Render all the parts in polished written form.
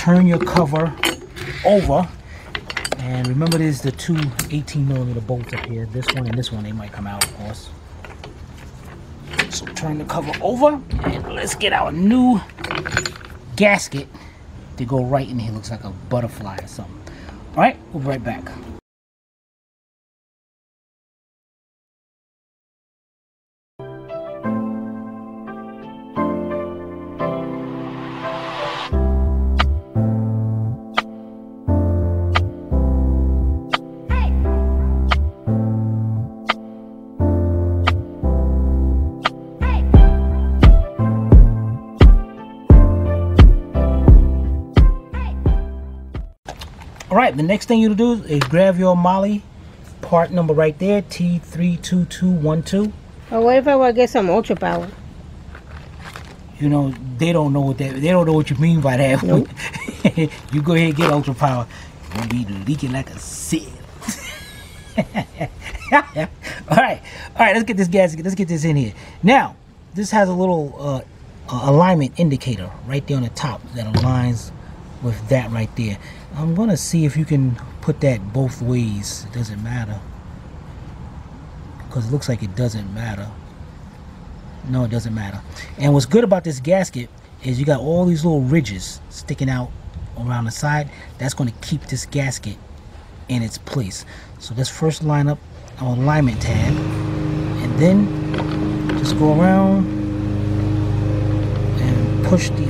turn your cover over. And remember, there's the two 18mm bolts up here. This one and this one, they might come out, of course. So turn the cover over, and let's get our new gasket to go right in here. Looks like a butterfly or something. All right, we'll be right back. Alright, the next thing you do is grab your Molly part number right there, T32212. Or what if I want to get some ultra power? You know, they don't know what you mean by that. Nope. You go ahead and get ultra power. You're gonna be leaking like a sieve. Alright, let's get this gasket, let's get this in here. Now, this has a little alignment indicator right there on the top that aligns with that right there. I'm gonna see if you can put that both ways. It doesn't matter, because it looks like it doesn't matter. No, it doesn't matter. And what's good about this gasket is you got all these little ridges sticking out around the side. That's going to keep this gasket in its place. So let's first line up our alignment tab, and then just go around and push the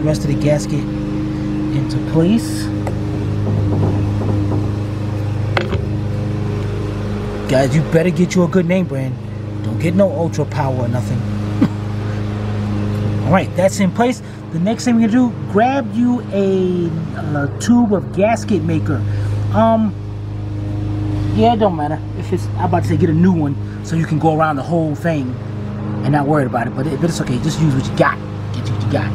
rest of the gasket into place. Guys, you better get you a good name brand. Don't get no ultra power or nothing. Alright, that's in place. The next thing we're gonna do, grab you a tube of gasket maker. Yeah, it don't matter. If it's, I'm about to say get a new one so you can go around the whole thing and not worried about it. But it's okay, just use what you got. Get what you got.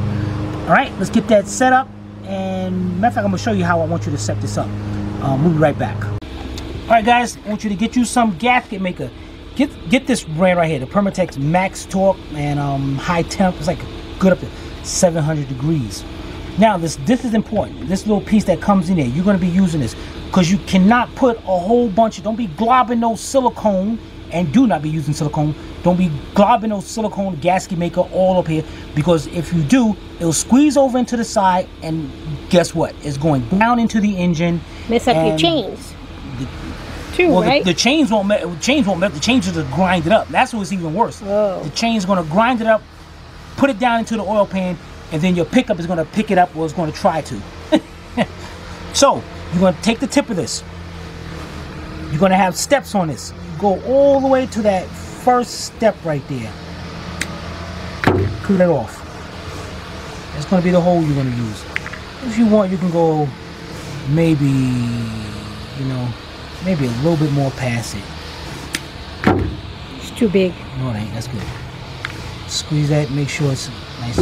Alright, let's get that set up. And matter of fact, I'm gonna show you how I want you to set this up. We'll be right back. Alright guys, I want you to get you some gasket maker. Get this brand right here, the Permatex Max Torque and high temp. It's like good up to 700 degrees. Now this is important. This little piece that comes in there, you're going to be using this because you cannot put a whole bunch of, don't be globbing no silicone, and do not be using silicone. Don't be globbing no silicone gasket maker all up here, because if you do, it'll squeeze over into the side, and guess what? It's going down into the engine. Mess up your chains. Right? The chains won't melt. The chains just grind it up. That's what's even worse. Whoa. The chain's going to grind it up, put it down into the oil pan, and then your pickup is going to pick it up, or it's going to try to. So you're going to take the tip of this. You're going to have steps on this. Go all the way to that first step right there. Peel it off. That's going to be the hole you're going to use. If you want, you can go maybe, you know, maybe a little bit more past it. It's too big. No, it ain't. That's good. Squeeze that. Make sure it's nice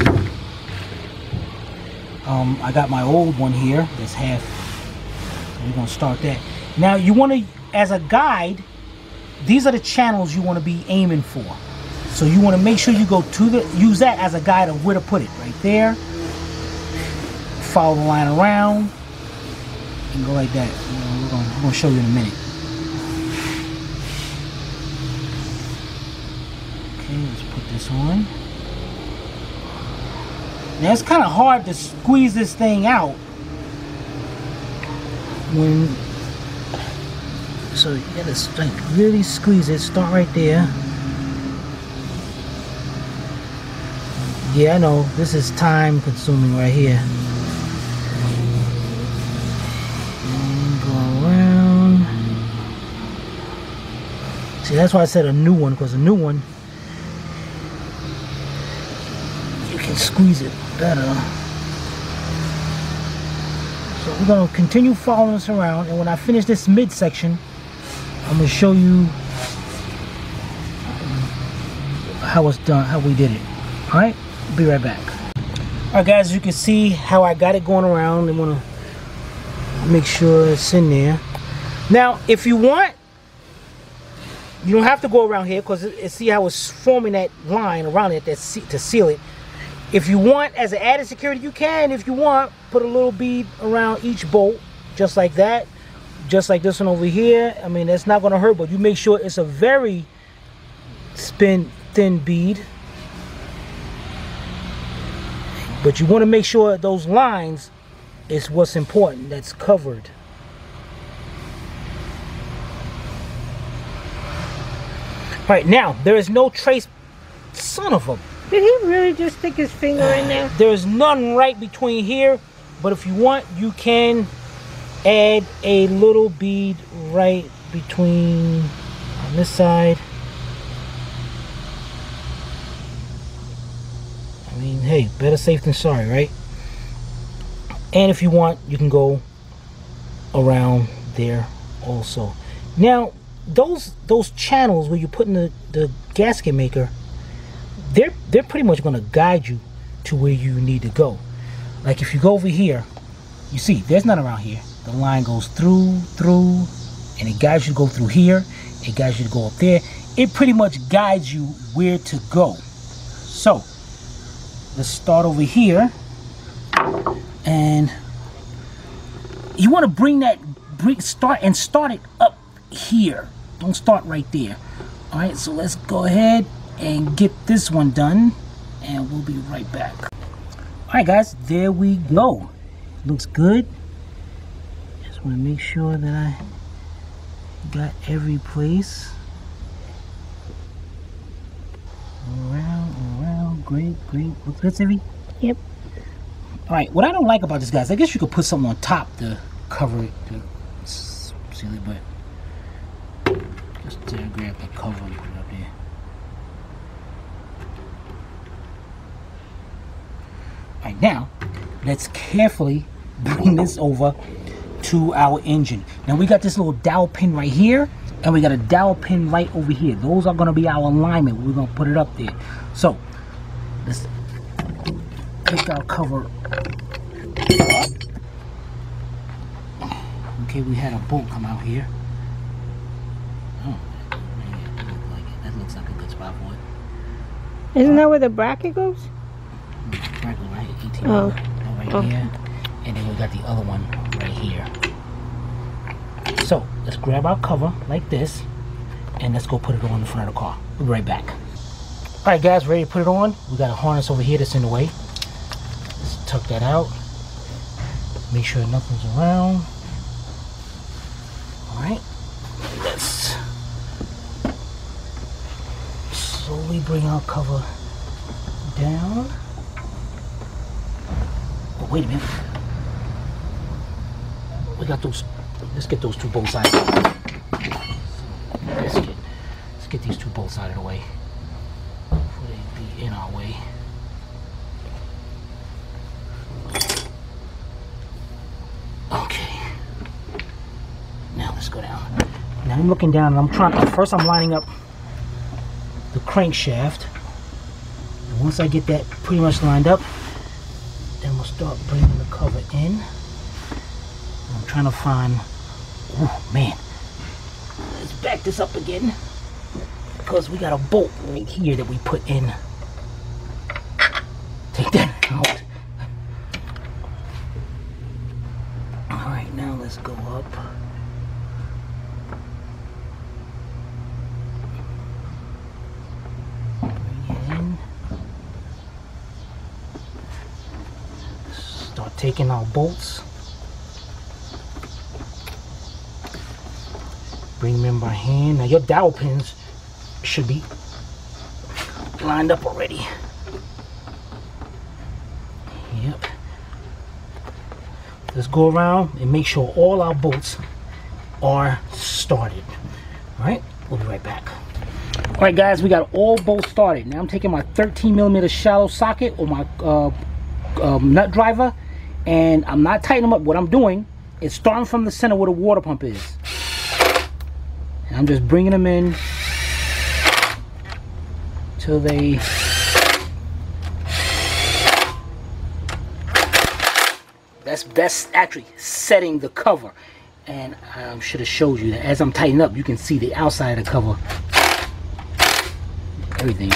and I got my old one here. That's half. So we're gonna start that. Now you want to, as a guide, these are the channels you want to be aiming for. So you want to make sure you go to use that as a guide of where to put it. Right there. Follow the line around. And go like that. We're gonna show you in a minute. Okay, let's put this on. Now it's kind of hard to squeeze this thing out so you gotta like really squeeze it. Start right there. Yeah, I know this is time consuming right here. See, that's why I said a new one, because a new one, you can squeeze it better. So we're going to continue following this around, and when I finish this midsection, I'm going to show you how it's done, how we did it. Alright, be right back. Alright guys, as you can see how I got it going around. I want to make sure it's in there. Now, if you want, you don't have to go around here, because see how it's forming that line around it to seal it. If you want, as an added security, you can, if you want, put a little bead around each bolt, just like that. Just like this one over here. I mean, it's not going to hurt, but you make sure it's a very thin bead. But you want to make sure those lines is what's important, that's covered. Right now, there is no trace. Son of a... Did he really just stick his finger in there? There's none right between here, but if you want, you can add a little bead right between on this side. I mean, hey, better safe than sorry, right? And if you want, you can go around there also. Now, those channels where you're putting the gasket maker, they're pretty much going to guide you to where you need to go. Like if you go over here, you see there's none around here. The line goes through, and it guides you to go through here. It guides you to go up there. It pretty much guides you where to go. So let's start over here, and you want to start it up here. Don't start right there. All right, so let's go ahead and get this one done, and we'll be right back. All right, guys, there we go. Looks good. Just want to make sure that I got every place. Around, great. Looks good, Sivy? Yep. All right, what I don't like about this, guys, I guess you could put something on top to cover it, to seal it, but just grab the cover and put it up there. All right, now let's carefully bring this over to our engine. Now we got this little dowel pin right here, and we got a dowel pin right over here. Those are going to be our alignment. We're going to put it up there. So let's take our cover up. Okay, we had a bolt come out here. Oh, that looks like a good spot for it. Isn't that where the bracket goes? Bracket right, 18 oh. Right here, and then we got the other one right here. So let's grab our cover like this, and let's go put it on the front of the car. We'll be right back. All right, guys, ready to put it on? We got a harness over here that's in the way. Let's tuck that out. Make sure nothing's around. All right, let's slowly bring our cover down. Oh, wait a minute. We got those. Let's get those two bolts out. Let's get these two bolts out of the way before they be in our way. Okay. Now let's go down. Now I'm looking down, and I'm trying. First, I'm lining up the crankshaft. And once I get that pretty much lined up, then we'll start bringing the cover in. I'm trying to find. Oh man, let's back this up again, because we got a bolt right here that we put in. Take that out. Alright, now let's go up. Bring it in. Start taking our bolts. Bring them in by hand. Now your dowel pins should be lined up already. Yep. Let's go around and make sure all our bolts are started. Alright, we'll be right back. Alright guys, we got all bolts started. Now I'm taking my 13mm shallow socket or my nut driver, and I'm not tightening them up. What I'm doing is starting from the center where the water pump is. And I'm just bringing them in till they that's actually setting the cover. And I should have showed you that as I'm tightening up, you can see the outside of the cover. Everything.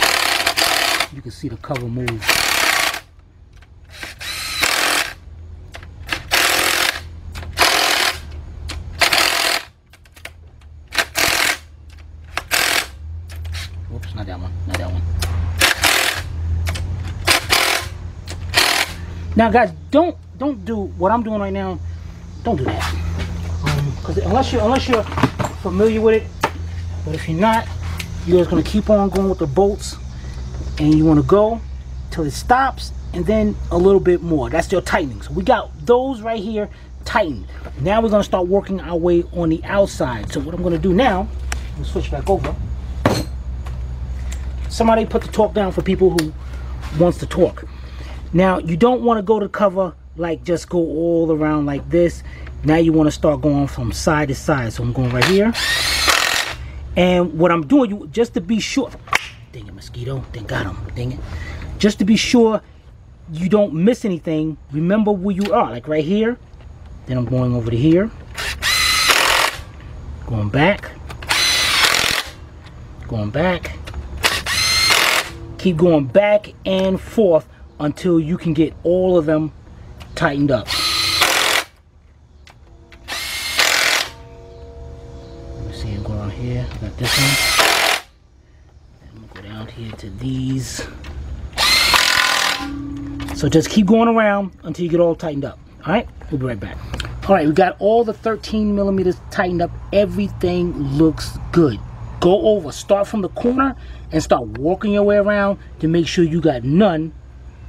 You can see the cover move not that one, not that one. Now guys, don't do what I'm doing right now. Don't do that. Because unless you're familiar with it, but if you're not, you're just gonna keep on going with the bolts, and you want to go till it stops, and then a little bit more. That's your tightening. So we got those right here tightened. Now we're gonna start working our way on the outside. So what I'm gonna do now, we'll switch back over. Somebody put the torque down for people who wants the torque. Now you don't want to go to cover like just go all around like this. Now you want to start going from side to side. So I'm going right here, and what I'm doing, just to be sure, dang it, mosquito, they got him, dang it, just to be sure you don't miss anything, remember where you are, like right here. Then I'm going over to here, going back, keep going back and forth until you can get all of them tightened up. Let me see, I'm going on here, I got this one. I'm gonna go down here to these. So just keep going around until you get all tightened up. All right, we'll be right back. All right, we got all the 13 millimeters tightened up. Everything looks good. Go over, start from the corner and start working your way around to make sure you got none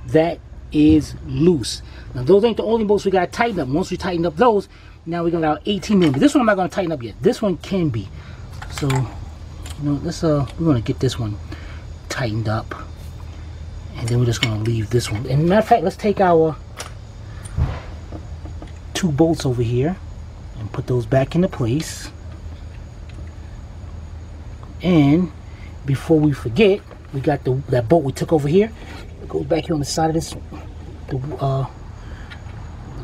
that is loose. Now those ain't the only bolts we got tightened up. Once we tighten up those, now we're gonna have 18 millimeters. This one I'm not gonna tighten up yet. This one can be. So, you know, let's we're gonna get this one tightened up, and then we're just gonna leave this one. And matter of fact, let's take our 2 bolts over here and put those back into place. And before we forget, we got that bolt we took over here. It goes back here on the side of this, the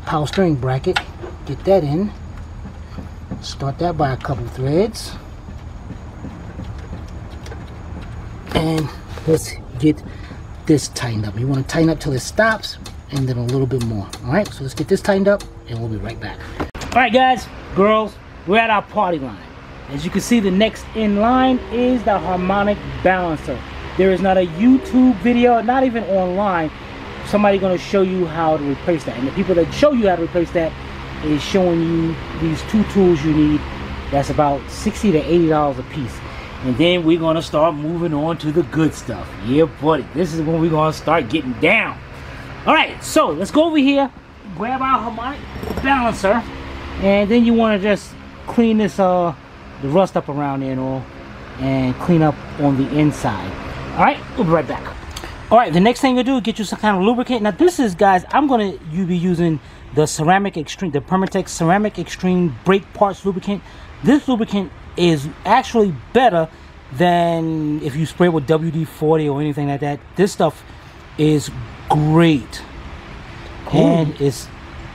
power steering bracket. Get that in. Start that by a couple threads. And let's get this tightened up. You want to tighten up till it stops, and then a little bit more. All right, so let's get this tightened up, and we'll be right back. All right, guys, girls, we're at our party line. As you can see, the next in line is the harmonic balancer. There is not a YouTube video, not even online, somebody going to show you how to replace that. And the people that show you how to replace that is showing you these 2 tools you need. That's about $60 to $80 a piece. And then we're going to start moving on to the good stuff. Yeah, buddy. This is when we're going to start getting down. All right, so let's go over here, grab our harmonic balancer, and then you want to just clean this the rust up around there and all, and clean up on the inside. All right, we'll be right back. All right, the next thing you do is get you some kind of lubricant. Now this is, guys, I'm going to be using the Ceramic Extreme, the Permatex Ceramic Extreme Brake Parts Lubricant. This lubricant is actually better than if you spray it with WD-40 or anything like that. This stuff is great. Cool. And it's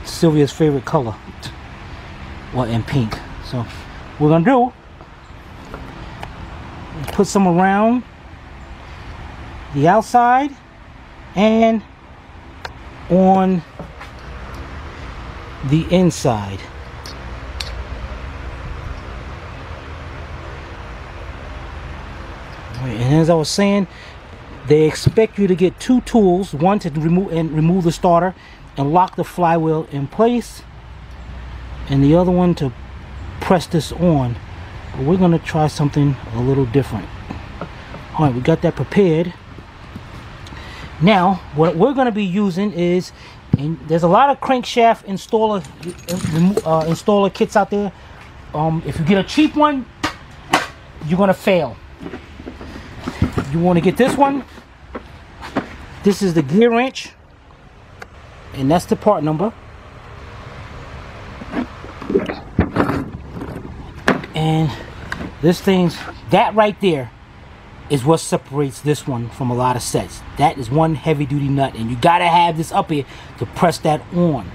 Sylvia's favorite color, well, in pink. So what we're gonna do, put some around the outside and on the inside. And as I was saying, they expect you to get 2 tools, one to remove the starter and lock the flywheel in place, and the other one to press this on. But we're going to try something a little different. All right, we got that prepared. Now what we're going to be using is, and there's a lot of crankshaft installer kits out there. If you get a cheap one, you're going to fail. You want to get this one. This is the gear wrench, and that's the part number. And this thing's, that right there is what separates this one from a lot of sets. That is one heavy duty nut, and you gotta have this up here to press that on.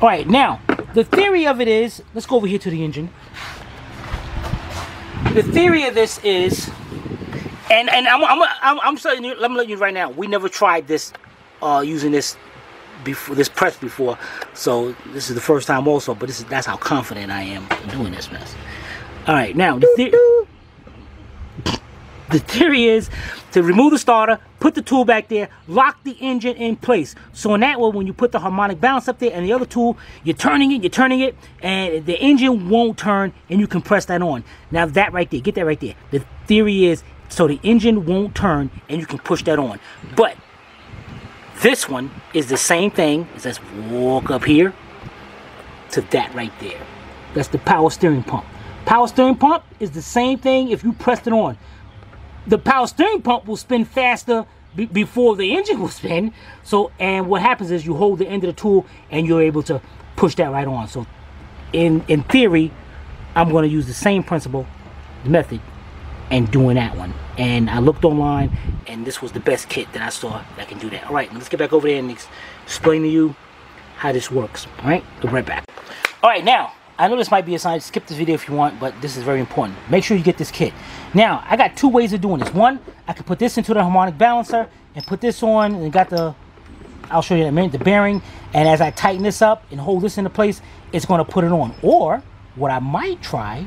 All right, now the theory of it is, let's go over here to the engine. The theory of this is, and I'm telling you, let me let you right now, we never tried this using this before, this press before, so this is the first time also, but that's how confident I am in doing this mess. All right, now the The theory is to remove the starter, put the tool back there, lock the engine in place. So in that way, when you put the harmonic balance up there and the other tool, you're turning it, and the engine won't turn, and you can press that on. Now that right there, get that right there. The theory is so the engine won't turn, and you can push that on. But this one is the same thing. Let's walk up here to that right there. That's the power steering pump. Power steering pump is the same thing if you pressed it on. The power steering pump will spin faster before the engine will spin. So, and what happens is you hold the end of the tool and you're able to push that right on. So in theory, I'm going to use the same principle, method, and doing that one. And I looked online, and this was the best kit that I saw that can do that. All right, let's get back over there and explain to you how this works. All right, go right back. All right, now, I know this might be a sign, skip this video if you want, but this is very important. Make sure you get this kit. Now, I got two ways of doing this. One, I can put this into the harmonic balancer and put this on, and got the, I'll show you in a minute, the bearing. And as I tighten this up and hold this into place, it's going to put it on. Or, what I might try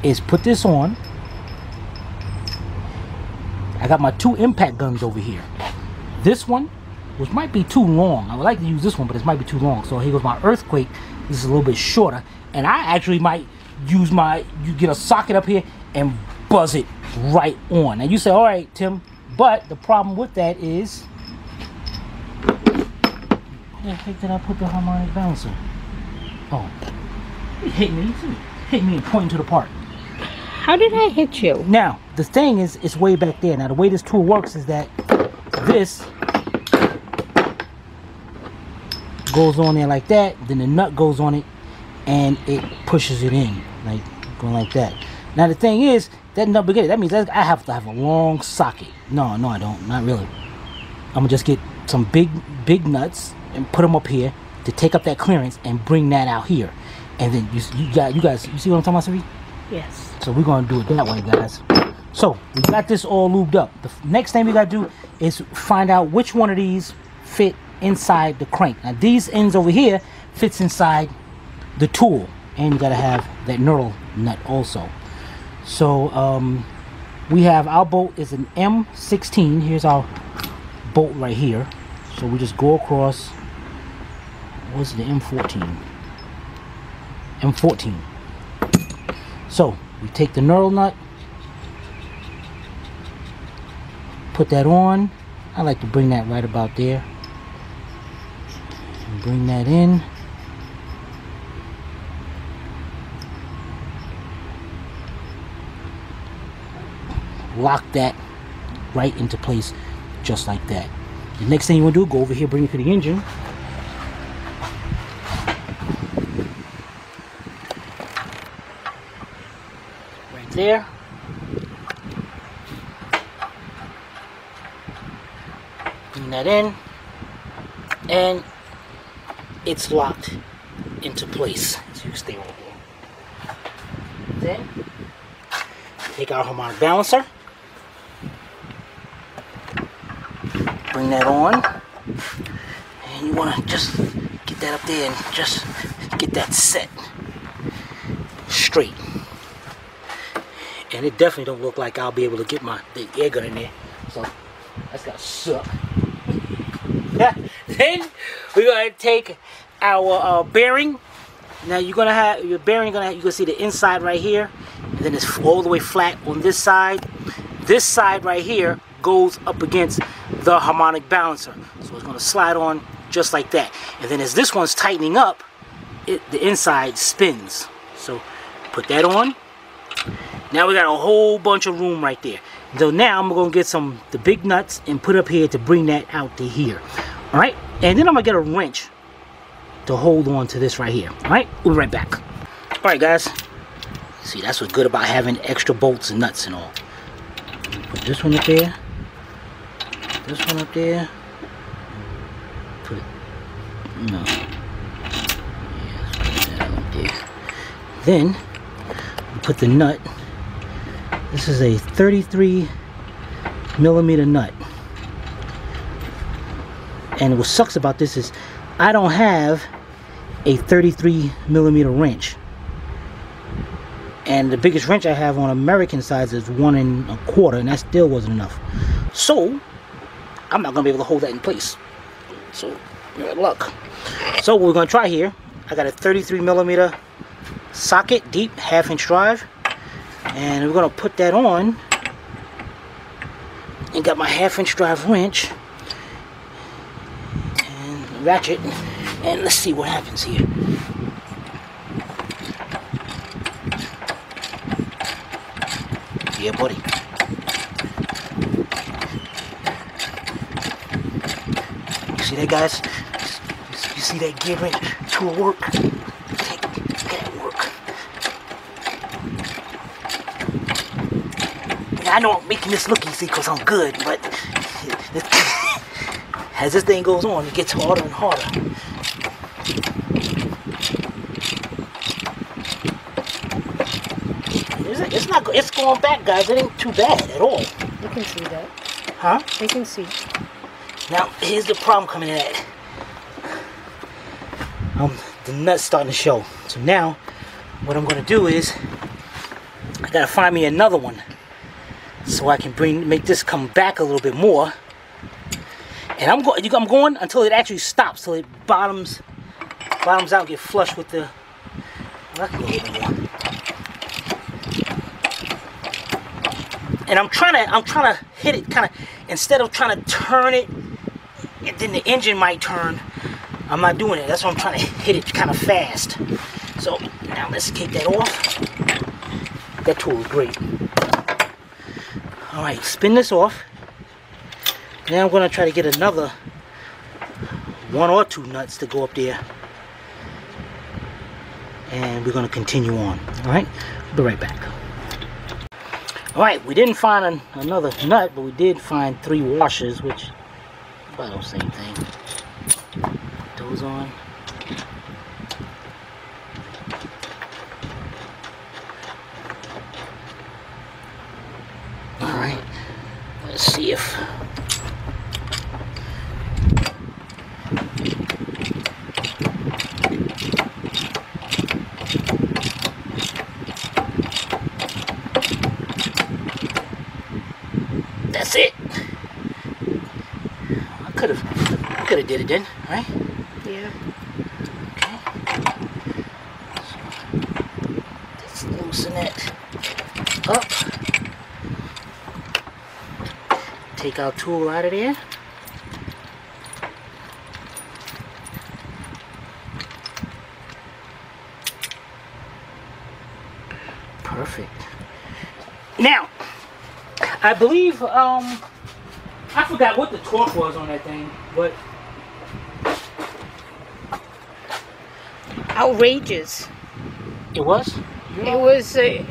is put this on. I got my two impact guns over here. This one, which might be too long. I would like to use this one, but this might be too long. So here goes my earthquake. This is a little bit shorter. And I actually might use you get a socket up here and buzz it right on. Now you say, all right, Tim, but the problem with that is, where the heck did I put the harmonic balancer? Oh, it hit me. Hit me and pointing to the part. How did I hit you? Now, the thing is, it's way back there. Now, the way this tool works is that this goes on there like that, then the nut goes on it, and it pushes it in, like going like that. Now, the thing is, that nut beginning, that means I have to have a long socket. No, I don't. Not really. I'm gonna just get some big nuts and put them up here to take up that clearance and bring that out here. And then you guys, you see what I'm talking about, Sylvie? Yes. So we're gonna do it that way, guys. So we got this all lubed up. The next thing we gotta do is find out which one of these fit inside the crank. Now these ends over here fits inside the tool, and you gotta have that knurl nut also. So we have our bolt is an M16. Here's our bolt right here. So we just go across. What's the M14? M14. So we take the knurl nut, put that on. I like to bring that right about there. And bring that in. Lock that right into place just like that. The next thing you want to do, go over here, bring it to the engine. Right there. Bring that in. And it's locked into place. So you can stay right there. Then, take our harmonic balancer. Bring that on, and you want to just get that up there and just get that set straight. And it definitely don't look like I'll be able to get the air gun in there, so that's gonna suck. Then we're gonna take our bearing. Now you're gonna have your bearing. You can see the inside right here, and then it's all the way flat on this side. This side right here goes up against the harmonic balancer, so it's going to slide on just like that. And then as this one's tightening up, the inside spins. So put that on. Now we got a whole bunch of room right there. So now I'm going to get the big nuts and put up here to bring that out to here. All right, and then I'm going to get a wrench to hold on to this right here. All right, we'll be right back. All right, guys. See, that's what's good about having extra bolts and nuts and all. Put this one up there. This one up there. Put it. No. Yeah, let's put that up there. Then we put the nut. This is a 33 millimeter nut. And what sucks about this is I don't have a 33 millimeter wrench. And the biggest wrench I have on American size is 1 1/4, and that still wasn't enough. So I'm not gonna be able to hold that in place. So good luck. So what we're gonna try here, I got a 33mm socket, deep 1/2 inch drive, and we're gonna put that on, and got my 1/2 inch drive wrench and ratchet, and let's see what happens here. Yeah, buddy. You see that, guys? You see that gear wrench tool work? Take that work. Now, I know I'm making this look easy because I'm good, but as this thing goes on, it gets harder and harder. It's going back, guys. It ain't too bad at all. You can see that. Huh? They can see. Now, here's the problem coming in at. The nut's starting to show. So now, what I'm going to do is, I got to find me another one, so I can make this come back a little bit more. And I'm going until it actually stops, till it bottoms out, get flush with the. Well, I can go a little more. And I'm trying to hit it kind of, instead of trying to turn it, and then the engine might turn. I'm not doing it. That's why I'm trying to hit it kind of fast. So now let's take that off. That tool is great. All right, spin this off. Now I'm gonna try to get another 1 or 2 nuts to go up there, and we're gonna continue on. All right, be right back. Alright, we didn't find another nut, but we did find 3 washers, which about the same thing. Put those on. Alright, let's see if... That's it. I could have did it then, right? Yeah. Okay. So, just loosen it up. Take our tool out of there. Perfect. Now, I believe, I forgot what the torque was on that thing, but... Outrageous. It was? It was, I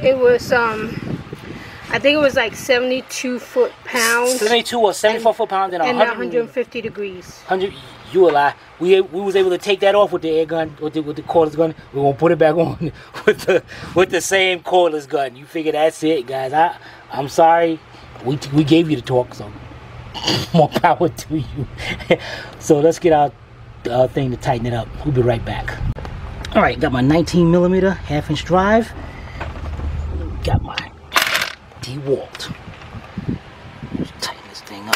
think it was like 72 foot-pounds. 72 or 74 foot-pounds and 150 degrees. 100, you a lie. We was able to take that off with the air gun, with the cordless gun. We're gonna put it back on with the same cordless gun. You figure that's it, guys. I'm sorry. We gave you the torque, so more power to you. So let's get our thing to tighten it up. We'll be right back. All right, got my 19mm 1/2 inch drive. Got my DeWalt. Let's tighten this thing up.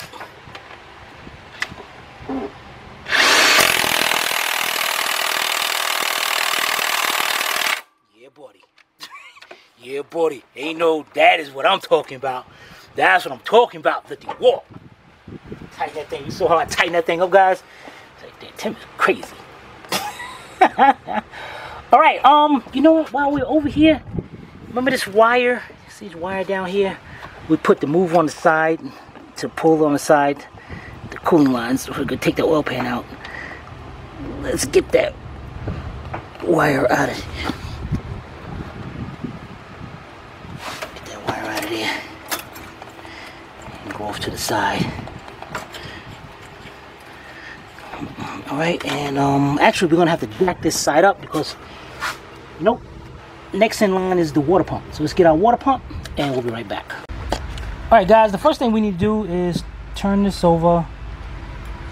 Yeah, buddy. Yeah, buddy. Ain't no, that is what I'm talking about. That's what I'm talking about, the DeWalt. Tighten that thing. You saw how I tighten that thing up, guys? It's like, that Tim is crazy. All right, you know what? While we're over here, remember this wire? See this wire down here? We put the move on the side to pull on the side, the cooling lines. So we're gonna take the oil pan out. Let's get that wire out of here. Get that wire out of there. And go off to the side. Alright, and actually we're gonna have to jack this side up because nope. Next in line is the water pump. So let's get our water pump and we'll be right back. Alright guys, the first thing we need to do is turn this over,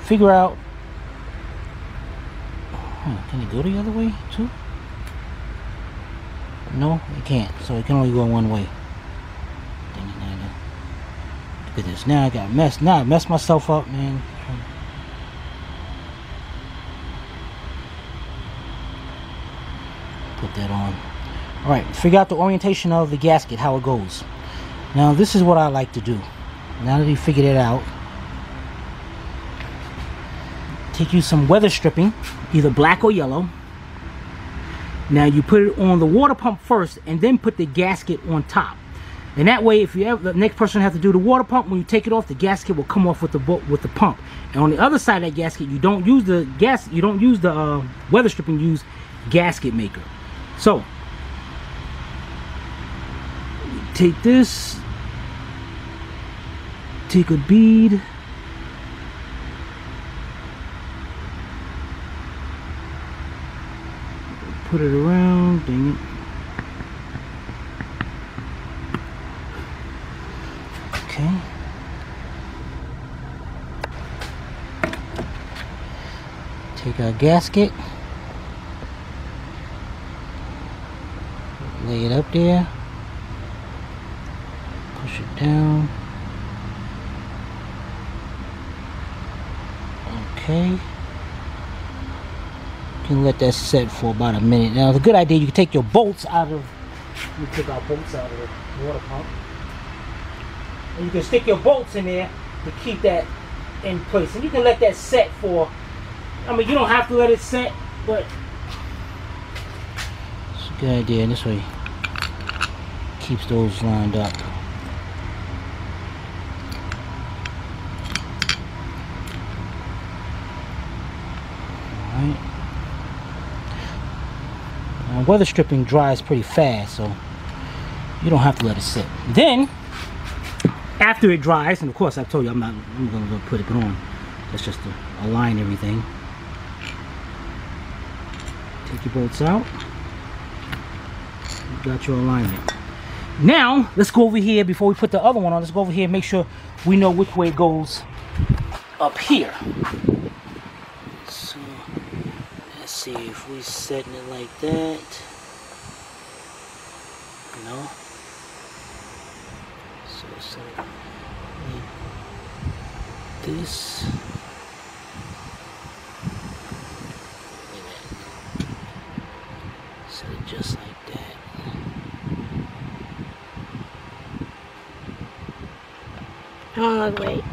figure out, can it go the other way too? No, it can't. So it can only go one way. Look at this. Now I got messed. Now I messed myself up, man. Put that on. All right. Figure out the orientation of the gasket, how it goes. Now this is what I like to do. Now that you figured it out, take you some weather stripping, either black or yellow. Now you put it on the water pump first and then put the gasket on top. And that way, if you ever, the next person have to do the water pump, when you take it off, the gasket will come off with the pump. And on the other side of that gasket, you don't use the weather stripping, use gasket maker. So take this, take a bead, put it around, dang it. Okay. Take our gasket, lay it up there, push it down. Okay. You can let that set for about a minute. Now, it's a good idea. You can take your bolts out of. We take our bolts out of the water pump, and you can stick your bolts in there to keep that in place. And you can let that set for. I mean, you don't have to let it set, but it's a good idea. And this way, keeps those lined up. Alright. Now, weather stripping dries pretty fast, so you don't have to let it sit. Then, after it dries, and of course I told you I'm going to put it on. That's just to align everything. Take your bolts out. You got your alignment. Now, let's go over here before we put the other one on. Let's go over here and make sure we know which way it goes up here. So, let's see if we're setting it like that. No. So, like this. Set it just like that. Oh, wait.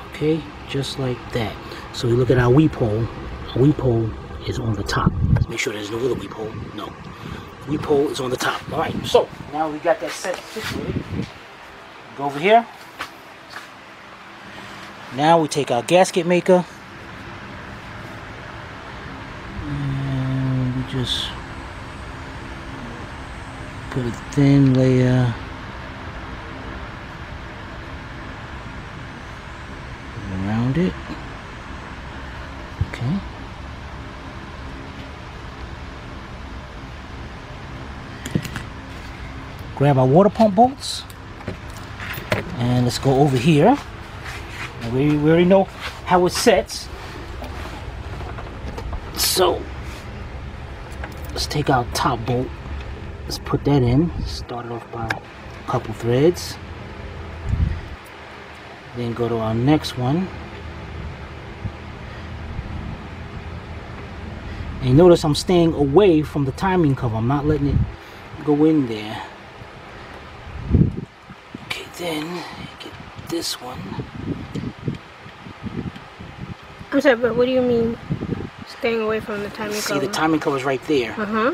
Okay, just like that. So we look at our weep hole. Our weep hole is on the top. Let's make sure there's no other weep hole. No. Weep hole is on the top. Alright, so now we got that set situated. Go over here. Now we take our gasket maker. And we just put a thin layer around it. Okay. Grab our water pump bolts and let's go over here. And we already know how it sets. So let's take our top bolt. Let's put that in. Start it off by a couple threads. Then go to our next one. And notice I'm staying away from the timing cover. I'm not letting it go in there. Okay, then get this one. I'm sorry, but what do you mean staying away from the timing cover? See, the timing cover is right there.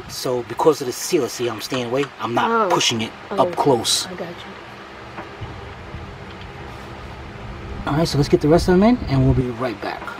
So because of the sealer, see, I'm staying away. I'm not pushing it up close. I got you. Alright, so let's get the rest of them in and we'll be right back.